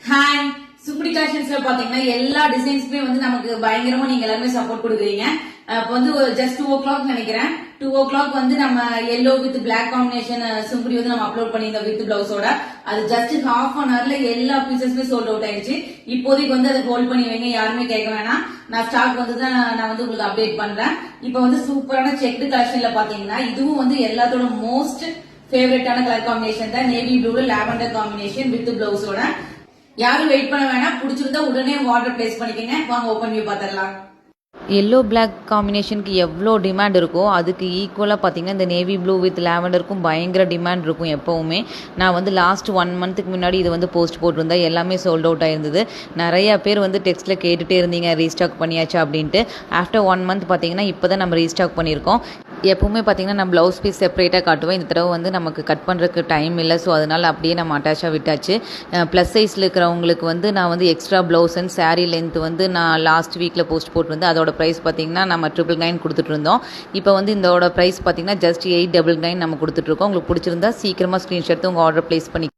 Hi Subri கலெக்ஷன்ஸ்ல பாத்தீங்கன்னா எல்லா டிசைன்ஸ்க்குமே வந்து நமக்கு பயங்கரமா நீங்க எல்லாருமே சப்போர்ட் கொடுக்குறீங்க. இப்போ வந்து ஜஸ்ட் 2 o'clock நினைக்கிறேன். 2 o'clock வந்து நம்ம yellow with black combination sungudi வந்து நம்ம அப்லோட் பண்ணியிருந்தோம் வித் பிளவுஸோட. அது ஜஸ்ட் ஹாஃப் அன் ஹவர்ல எல்லா பீசஸ்மே சோல்ட் அவுட் ஆயிடுச்சு. இப்போதைக்கு வந்து அதை ஹோல்ட் பண்ணி வைங்க, யாருமே கேட்க வேணாம். நான் ஸ்டாக் வந்து தான் நான் வந்து உங்களுக்கு அப்டேட் பண்றேன். இப்போ வந்து சூப்பரான செக்டு கலெக்ஷன்ல பாத்தீங்கன்னா இதுவும் வந்து எல்லாத்தோட மோஸ்ட் ஃபேவரட்டான கலர் காம்பினேஷன் தான். நேவி ப்ளூல லாவெண்டர் காம்பினேஷன் வித் பிளவுஸோட. யாரும் வெயிட் பண்ண வேணாம், பிடிச்சிருந்தா உடனே ஆர்டர் பிளேஸ் பண்ணிக்கங்க. வாங்க ஓபன் வியூ பாத்திரலாம். எல்லோ பிளாக் காம்பினேஷனுக்கு எவ்வளோ டிமாண்ட் இருக்கோ அதுக்கு ஈக்குவலாக பார்த்தீங்கன்னா இந்த நேவி ப்ளூ வித் லாவெண்டருக்கும் பயங்கர டிமாண்ட் இருக்கும் எப்போவுமே. நான் வந்து லாஸ்ட் 1 மந்த்துக்கு முன்னாடி இது வந்து போஸ்ட் போட்டிருந்தேன், எல்லாமே சோல்ட் அவுட் ஆயிருந்தது. நிறையா பேர் வந்து டெக்ஸ்ட்டில் கேட்டுகிட்டே இருந்தீங்க ரீஸ்டாக் பண்ணியாச்சா அப்படின்ட்டு. ஆஃப்டர் 1 மந்த் பார்த்தீங்கன்னா இப்போ தான் நம்ம ரீஸ்டாக் பண்ணியிருக்கோம். எப்போவுமே பார்த்தீங்கன்னா நான் ப்ளவுஸ் பீஸ் செப்பரேட்டாக காட்டுவேன். இந்த தடவை வந்து நமக்கு கட் பண்ணுறதுக்கு டைம் இல்லை, ஸோ அதனால் அப்படியே நம்ம அட்டாச்சாக விட்டாச்சு. ப்ளஸ் சைஸில் இருக்கிறவங்களுக்கு வந்து நான் வந்து extra blouse and sari length வந்து நான் லாஸ்ட் வீக்கில் போஸ்ட் போட்டிருந்தேன். அதோட ப்ரைஸ் பார்த்தீங்கன்னா நம்ம 999 கொடுத்துட்டு இருந்தோம். இப்போ வந்து இதோட ப்ரைஸ் பார்த்தீங்கன்னா ஜஸ்ட் 899 நம்ம கொடுத்துட்ருக்கோம். உங்களுக்கு பிடிச்சிருந்தா சீக்கிரமாக ஸ்க்ரீன்ஷாட் எடுத்து உங்கள் ஆர்டர் ப்ளேஸ் பண்ணி